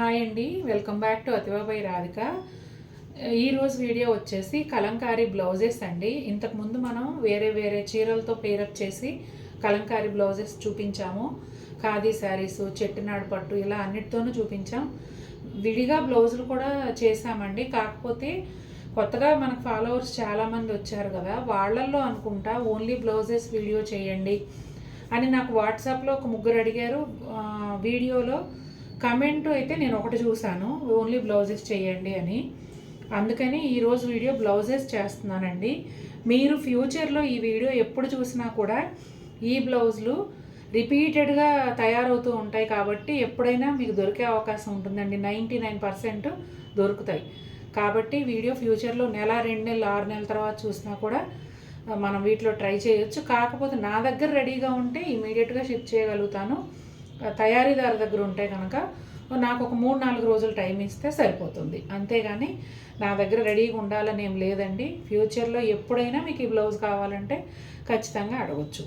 Hi అండి, welcome back to Athiva by Radhika. ఈరోజు video వచ్చేసి కలంకారీ బ్లౌజెస్ అండి. ఇంతకుముందు మనం వేరే వేరే చీరలతో పేరప్ చేసి కలంకారీ బ్లౌజెస్ చూపించాము. ఖాదీ శారీస్, చెట్టినాడు పట్టు ఇలా అన్నిటితోనూ చూపించాం. విడిగా బ్లౌజులు కూడా చేసామండి. కాకపోతే కొత్తగా మనకు ఫాలోవర్స్ చాలామంది వచ్చారు కదా, వాళ్ళల్లో అనుకుంటా ఓన్లీ బ్లౌజెస్ వీడియో చేయండి అని నాకు వాట్సాప్లో ఒక ముగ్గురు అడిగారు. వీడియోలో కమెంట్ అయితే నేను ఒకటి చూశాను, ఓన్లీ బ్లౌజెస్ చేయండి అని. అందుకని ఈరోజు వీడియో బ్లౌజెస్ చేస్తున్నానండి. మీరు ఫ్యూచర్లో ఈ వీడియో ఎప్పుడు చూసినా కూడా ఈ బ్లౌజులు రిపీటెడ్గా తయారవుతూ ఉంటాయి కాబట్టి ఎప్పుడైనా మీకు దొరికే అవకాశం ఉంటుందండి. 99% దొరుకుతాయి కాబట్టి వీడియో ఫ్యూచర్లో నెల, 2 నెలలు, 6 నెలల తర్వాత చూసినా కూడా మనం వీటిలో ట్రై చేయొచ్చు. కాకపోతే నా దగ్గర రెడీగా ఉంటే ఇమీడియట్గా షిప్ చేయగలుగుతాను. తయారీదారు దగ్గర ఉంటే కనుక నాకు ఒక 3-4 రోజులు టైం ఇస్తే సరిపోతుంది. అంతేగాని నా దగ్గర రెడీగా ఉండాలని ఏం లేదండి. ఫ్యూచర్లో ఎప్పుడైనా మీకు ఈ బ్లౌజ్ కావాలంటే ఖచ్చితంగా అడగచ్చు.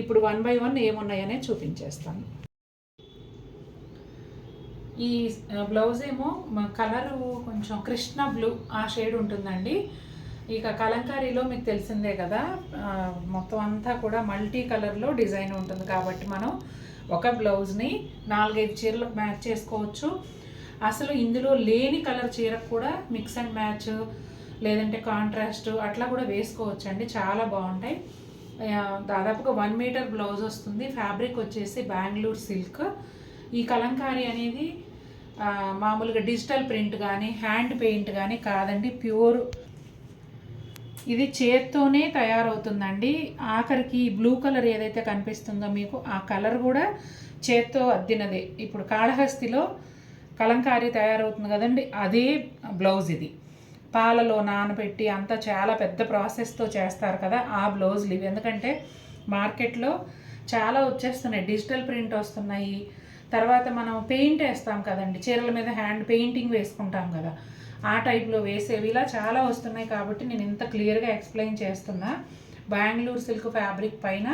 ఇప్పుడు 1 by 1 ఏమున్నాయనే చూపించేస్తాను. ఈ బ్లౌజ్ ఏమో కలరు కొంచెం కృష్ణ బ్లూ ఆ షేడ్ ఉంటుందండి. ఇక కలంకారీలో మీకు తెలిసిందే కదా, మొత్తం అంతా కూడా మల్టీ కలర్లో డిజైన్ ఉంటుంది కాబట్టి మనం ఒక బ్లౌజ్ని 4-5 చీరలకు మ్యాచ్ చేసుకోవచ్చు. అసలు ఇందులో లేని కలర్ చీరకు కూడా మిక్స్ అండ్ మ్యాచ్ లేదంటే కాంట్రాస్ట్ అట్లా కూడా వేసుకోవచ్చు అండి. చాలా బాగుంటాయి. దాదాపుగా 1 మీటర్ బ్లౌజ్ వస్తుంది. ఫ్యాబ్రిక్ వచ్చేసి బెంగళూరు సిల్క్. ఈ కలంకారీ అనేది మామూలుగా డిజిటల్ ప్రింట్ కానీ హ్యాండ్ పెయింట్ కానీ కాదండి, ప్యూర్ ఇది చేత్తోనే తయారవుతుందండి. ఆఖరికి బ్లూ కలర్ ఏదైతే కనిపిస్తుందో మీకు, ఆ కలర్ కూడా చేత్తో అద్దినదే. ఇప్పుడు కాళహస్తిలో కలంకారీ తయారవుతుంది కదండి, అదే బ్లౌజ్ ఇది. పాలలో నానబెట్టి అంతా చాలా పెద్ద ప్రాసెస్తో చేస్తారు కదా ఆ బ్లౌజులు ఇవి. ఎందుకంటే మార్కెట్లో చాలా వచ్చేస్తున్నాయి, డిజిటల్ ప్రింట్ వస్తున్నాయి. తర్వాత మనం పెయింట్ వేస్తాం కదండి, చీరల మీద హ్యాండ్ పెయింటింగ్ వేసుకుంటాం కదా, ఆ టైప్లో వేసేవి ఇలా చాలా వస్తున్నాయి. కాబట్టి నేను ఇంత క్లియర్గా ఎక్స్ప్లెయిన్ చేస్తున్నా. బెంగళూరు సిల్క్ ఫ్యాబ్రిక్ పైన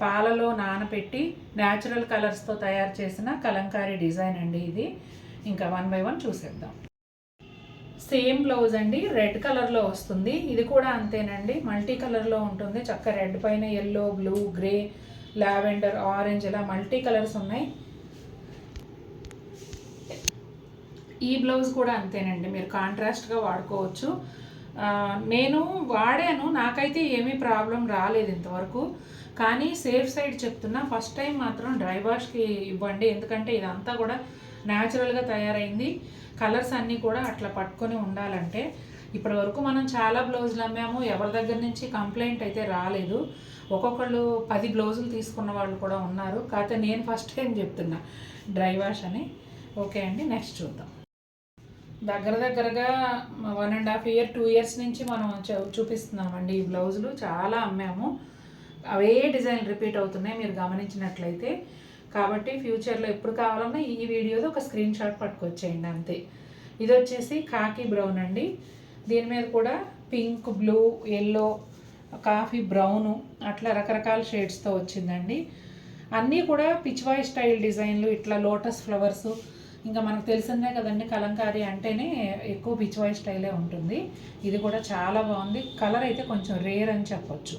పాలలో నానపెట్టి న్యాచురల్ కలర్స్తో తయారు చేసిన కలంకారీ డిజైన్ అండి ఇది. ఇంకా 1 by 1 చూసేద్దాం. సేమ్ బ్లౌజ్ అండి, రెడ్ కలర్లో వస్తుంది. ఇది కూడా అంతేనండి, మల్టీ కలర్లో ఉంటుంది. చక్క రెడ్ పైన yellow, blue, grey, lavender, orange ఇలా మల్టీ కలర్స్ ఉన్నాయి. ఈ బ్లౌజ్ కూడా అంతేనండి, మీరు కాంట్రాస్ట్గా వాడుకోవచ్చు. నేను వాడాను, నాకైతే ఏమీ ప్రాబ్లం రాలేదు ఇంతవరకు. కానీ సేఫ్ సైడ్ చెప్తున్నా, ఫస్ట్ టైం మాత్రం డ్రై వాష్కి ఇవ్వండి. ఎందుకంటే ఇదంతా కూడా న్యాచురల్గా తయారైంది. కలర్స్ అన్నీ కూడా అట్లా పట్టుకొని ఉండాలంటే. ఇప్పటి వరకు మనం చాలా బ్లౌజులు అమ్మాము, ఎవరి దగ్గర నుంచి కంప్లైంట్ అయితే రాలేదు. ఒక్కొక్కళ్ళు 10 బ్లౌజులు తీసుకున్న వాళ్ళు కూడా ఉన్నారు. కాకపోతే నేను ఫస్ట్ టైం చెప్తున్నా డ్రై వాష్ అని. ఓకే అండి, నెక్స్ట్ చూద్దాం. దగ్గరగా 1.5 year 2 years నుంచి మనం చూపిస్తున్నామండి ఈ బ్లౌజులు. చాలా అమ్మాము, అవే డిజైన్ రిపీట్ అవుతున్నాయి మీరు గమనించినట్లయితే. కాబట్టి ఫ్యూచర్లో ఎప్పుడు కావాలన్నా ఈ వీడియోలో ఒక స్క్రీన్ షాట్ పట్టుకొచ్చేయండి అంతే. ఇది వచ్చేసి కాకి బ్రౌన్ అండి. దీని మీద కూడా pink, blue, yellow, coffee brown అట్లా రకరకాల షేడ్స్తో వచ్చిందండి. అన్నీ కూడా పిచ్వాయ్ స్టైల్ డిజైన్లు, ఇట్లా లోటస్ ఫ్లవర్స్. ఇంకా మనకు తెలిసిందే కదండి, కలంకారీ అంటేనే ఎక్కువ పిచ్వాయ్ స్టైలే ఉంటుంది. ఇది కూడా చాలా బాగుంది. కలర్ అయితే కొంచెం రేర్ అని చెప్పొచ్చు.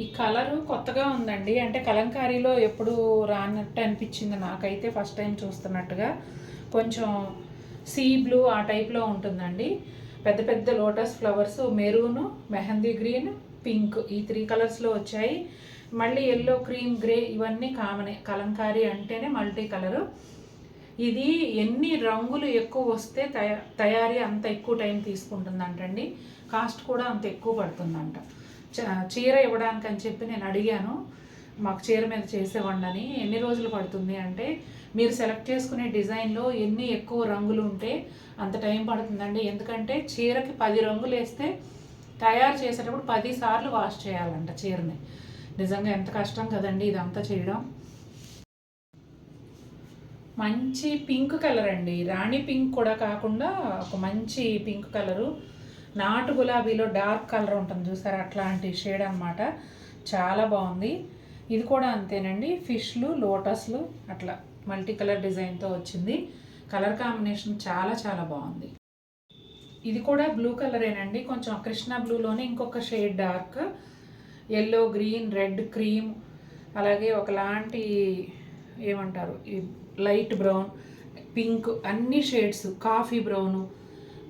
ఈ కలరు కొత్తగా ఉందండి, అంటే కలంకారీలో ఎప్పుడు రానట్టు అనిపించింది నాకైతే ఫస్ట్ టైం చూస్తున్నట్టుగా. కొంచెం సీ బ్లూ ఆ టైప్లో ఉంటుందండి. పెద్ద పెద్ద lotus flowers, maroon, mehndi green, pink ఈ 3 కలర్స్లో వచ్చాయి. మళ్ళీ ఎల్లో, క్రీమ్, గ్రే ఇవన్నీ కామనే. కలంకారీ అంటేనే మల్టీ కలరు. ఇది ఎన్ని రంగులు ఎక్కువ వస్తే తయారీ అంత ఎక్కువ టైం తీసుకుంటుందంటండి. కాస్ట్ కూడా అంత ఎక్కువ పడుతుందంట. చీర ఇవ్వడానికి అని చెప్పి నేను అడిగాను, మాకు చీర మీద చేసేవండని. ఎన్ని రోజులు పడుతుంది అంటే, మీరు సెలెక్ట్ చేసుకునే డిజైన్లో ఎన్ని ఎక్కువ రంగులు ఉంటే అంత టైం పడుతుందండి. ఎందుకంటే చీరకి 10 రంగులు వేస్తే తయారు చేసేటప్పుడు 10 సార్లు వాష్ చేయాలంట చీరని. నిజంగా ఎంత కష్టం కదండి ఇదంతా చేయడం. మంచి పింక్ కలర్ అండి, రాణి పింక్ కూడా కాకుండా ఒక మంచి పింక్ కలరు. నాటు గులాబీలో డార్క్ కలర్ ఉంటుంది చూసారా, అట్లాంటి షేడ్ అనమాట. చాలా బాగుంది. ఇది కూడా అంతేనండి, ఫిష్లు, లోటస్లు అట్లా మల్టీ కలర్ డిజైన్తో వచ్చింది. కలర్ కాంబినేషన్ చాలా చాలా బాగుంది. ఇది కూడా బ్లూ కలరేనండి, కొంచెం కృష్ణ బ్లూలోనే ఇంకొక shade dark yellow, green, red, cream, అలాగే ఒకలాంటి ఏమంటారు ఈ లైట్ బ్రౌన్, పింక్, అన్ని షేడ్స్, కాఫీ బ్రౌను,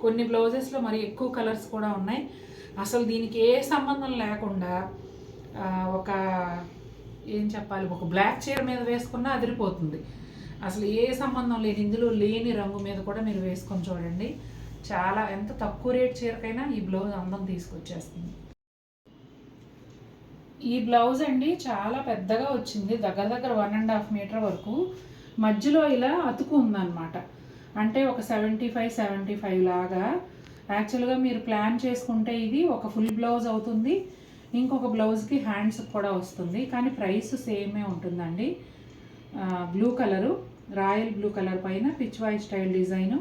కొన్ని బ్లౌజెస్లో మరి ఎక్కువ కలర్స్ కూడా ఉన్నాయి. అసలు దీనికి ఏ సంబంధం లేకుండా ఒక ఏం చెప్పాలి, ఒక బ్లాక్ చీర మీద వేసుకున్నా అదిరిపోతుంది. అసలు ఏ సంబంధం లేదు, ఇందులో లేని రంగు మీద కూడా మీరు వేసుకొని చూడండి. చాలా ఎంత తక్కువ రేట్ చీరకైనా ఈ బ్లౌజ్ అందం తీసుకొచ్చేస్తుంది. ఈ బ్లౌజ్ అండి చాలా పెద్దగా వచ్చింది, దగ్గర దగ్గర 1.5 మీటర్ వరకు. మధ్యలో ఇలా అతుకు ఉందన్నమాట. అంటే ఒక 75 లాగా. యాక్చువల్గా మీరు ప్లాన్ చేసుకుంటే ఇది ఒక ఫుల్ బ్లౌజ్ అవుతుంది, ఇంకొక బ్లౌజ్కి హ్యాండ్స్ కూడా వస్తుంది. కానీ ప్రైస్ సేమే ఉంటుందండి. Blue colour, royal blue colour పైన పిచ్వాయ్ స్టైల్ డిజైను.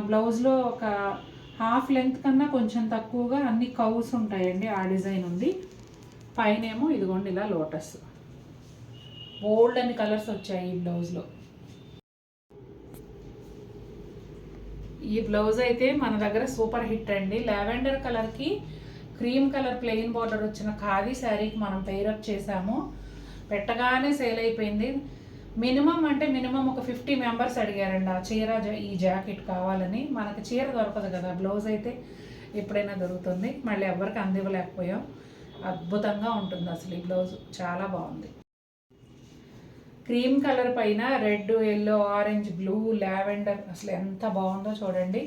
బ్లౌజ్లో ఒక హాఫ్ లెంత్ కన్నా కొంచెం తక్కువగా అన్ని కౌస్ ఉంటాయండి, ఆ డిజైన్ ఉంది. పైన ఏమో ఇదిగోండి ఇలా లోటస్, బోల్డ్ అని కలర్స్ వచ్చాయి ఈ బ్లౌజ్లో. ఈ బ్లౌజ్ అయితే మన దగ్గర సూపర్ హిట్ అండి. లావెండర్ కలర్కి క్రీమ్ కలర్ ప్లెయిన్ బార్డర్ వచ్చిన ఖాదీ శారీకి మనం పెయిరప్ చేసాము. పెట్టగానే సేల్ అయిపోయింది. మినిమం అంటే మినిమం ఒక 50 మెంబర్స్ అడిగారండి ఆ చీర, ఈ జాకెట్ కావాలని. మనకి చీర దొరకదు కదా, బ్లౌజ్ అయితే ఎప్పుడైనా దొరుకుతుంది. మళ్ళీ ఎవరికి అందివ్వలేకపోయాం. అద్భుతంగా ఉంటుంది అసలు ఈ బ్లౌజ్, చాలా బాగుంది. క్రీమ్ కలర్ పైన red, yellow, orange, blue, lavender, అసలు ఎంత బాగుందో చూడండి.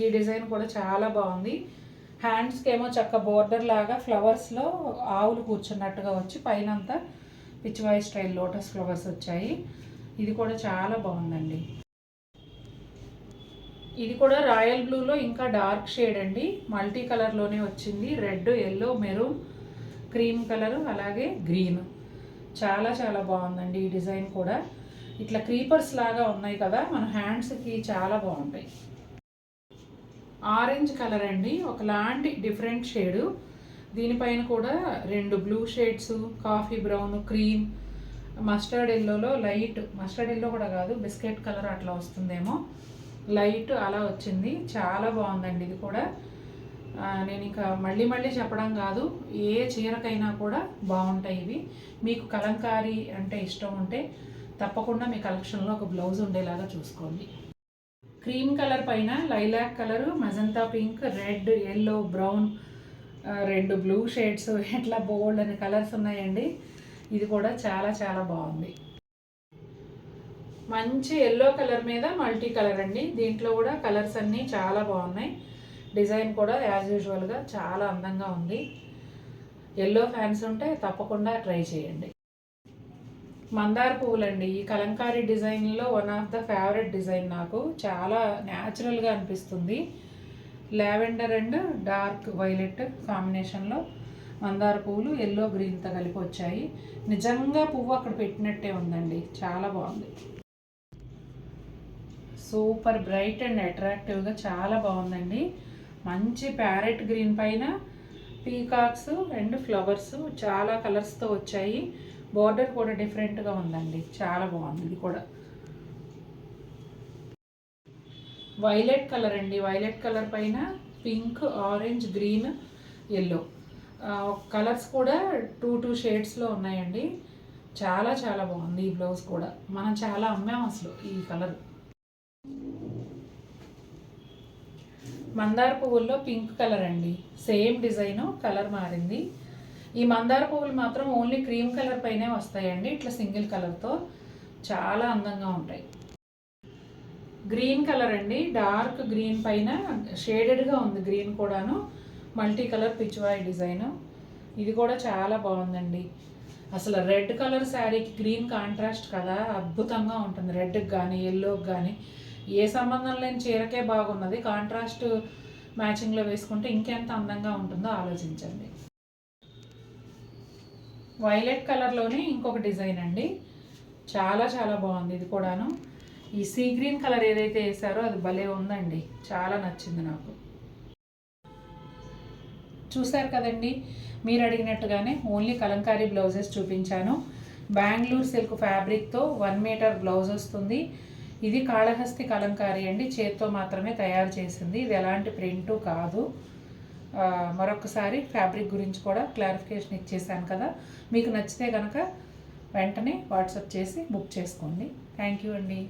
ఈ డిజైన్ కూడా చాలా బాగుంది. హ్యాండ్స్కి ఏమో చక్క బోర్డర్ లాగా ఫ్లవర్స్లో ఆవులు కూర్చున్నట్టుగా వచ్చి పైన అంతా పిచ్వాయ్ స్టైల్ లోటస్ ఫ్లవర్స్ వచ్చాయి. ఇది కూడా చాలా బాగుందండి. ఇది కూడా రాయల్ బ్లూలో ఇంకా డార్క్ షేడ్ అండి, మల్టీ కలర్లోనే వచ్చింది. Red, yellow, maroon, cream colour, అలాగే గ్రీన్. చాలా చాలా బాగుందండి ఈ డిజైన్ కూడా. ఇట్లా క్రీపర్స్ లాగా ఉన్నాయి కదా, మన హ్యాండ్స్కి చాలా బాగుంటాయి. ఆరెంజ్ కలర్ అండి, ఒకలాంటి డిఫరెంట్ షేడు. దీనిపైన కూడా 2 blue shades, coffee brown, cream, mustard ఎల్లోలో లైట్, మస్టర్డ్ ఎల్లో కూడా కాదు, బిస్కెట్ కలర్ అట్లా వస్తుందేమో, లైట్ అలా వచ్చింది. చాలా బాగుందండి ఇది కూడా. నేను ఇంకా మళ్ళీ చెప్పడం కాదు, ఏ చీరకైనా కూడా బాగుంటాయి ఇవి. మీకు కలంకారీ అంటే ఇష్టం ఉంటే తప్పకుండా మీ కలెక్షన్లో ఒక బ్లౌజ్ ఉండేలాగా చూసుకోండి. క్రీమ్ కలర్ పైన lilac colour, magenta pink, red, yellow, brown, 2 blue shades, ఇట్లా బోల్డ్ అనే కలర్స్ ఉన్నాయండి. ఇది కూడా చాలా చాలా బాగుంది. మంచి ఎల్లో కలర్ మీద మల్టీ కలర్ అండి. దీంట్లో కూడా కలర్స్ అన్నీ చాలా బాగున్నాయి. డిజైన్ కూడా యాజ్ యూజువల్గా చాలా అందంగా ఉంది. ఎల్లో ఫ్యాన్స్ ఉంటే తప్పకుండా ట్రై చేయండి. మందార పువ్వులండి, ఈ కలంకారీ డిజైన్లో one of the favourite design. నాకు చాలా న్యాచురల్గా అనిపిస్తుంది. లావెండర్ అండ్ డార్క్ వైలెట్ కాంబినేషన్లో మందార పువ్వులు ఎల్లో గ్రీన్తో కలిపి వచ్చాయి. నిజంగా పువ్వు అక్కడ పెట్టినట్టే ఉందండి, చాలా బాగుంది. సూపర్ బ్రైట్ అండ్ అట్రాక్టివ్గా చాలా బాగుందండి. మంచి ప్యారెట్ గ్రీన్ పైన పీకాక్స్ అండ్ ఫ్లవర్స్ చాలా కలర్స్తో వచ్చాయి. బార్డర్ కూడా డిఫరెంట్గా ఉందండి, చాలా బాగుంది. ఇది కూడా వైలెట్ కలర్ అండి, వైలెట్ కలర్ పైన pink, orange, green, yellow colours కూడా 2 షేడ్స్లో ఉన్నాయండి. చాలా చాలా బాగుంది ఈ బ్లౌజ్ కూడా. మనం చాలా అమ్మాం అసలు ఈ కలర్. మందార పువ్వుల్లో పింక్ కలర్ అండి, సేమ్ డిజైను, కలర్ మారింది. ఈ మందార పువ్వులు మాత్రం ఓన్లీ క్రీమ్ కలర్ పైనే వస్తాయండి, ఇట్లా సింగిల్ కలర్తో చాలా అందంగా ఉంటాయి. గ్రీన్ కలర్ అండి, డార్క్ గ్రీన్ పైన షేడెడ్గా ఉంది గ్రీన్ కూడాను, మల్టీ కలర్ పిచ్వాయ్ డిజైను. ఇది కూడా చాలా బాగుందండి. అసలు రెడ్ కలర్ శారీకి గ్రీన్ కాంట్రాస్ట్ కదా, అద్భుతంగా ఉంటుంది. రెడ్కి కానీ ఎల్లోకి కానీ ఏ సంబంధం లేని చీరకే బాగున్నది. కాంట్రాస్ట్ మ్యాచింగ్లో వేసుకుంటే ఇంకెంత అందంగా ఉంటుందో ఆలోచించండి. వైలెట్ కలర్లోనే ఇంకొక డిజైన్ అండి, చాలా చాలా బాగుంది ఇది కూడాను. ఈ సీ గ్రీన్ కలర్ ఏదైతే వేసారో అది భలే ఉందండి, చాలా నచ్చింది నాకు. చూశారు కదండి, మీరు అడిగినట్టుగానే ఓన్లీ కలంకారీ బ్లౌజెస్ చూపించాను. బెంగళూరు సిల్క్ ఫ్యాబ్రిక్తో 1 మీటర్ బ్లౌజ్ వస్తుంది. ఇది కాళహస్తి కలంకారీ అండి, చేత్తో మాత్రమే తయారు చేసింది. ఇది ఎలాంటి ప్రింటు కాదు. మరొకసారి ఫ్యాబ్రిక్ గురించి కూడా క్లారిఫికేషన్ ఇచ్చేసాను కదా. మీకు నచ్చితే కనుక వెంటనే వాట్సాప్ చేసి బుక్ చేసుకోండి. థ్యాంక్ యూ అండి.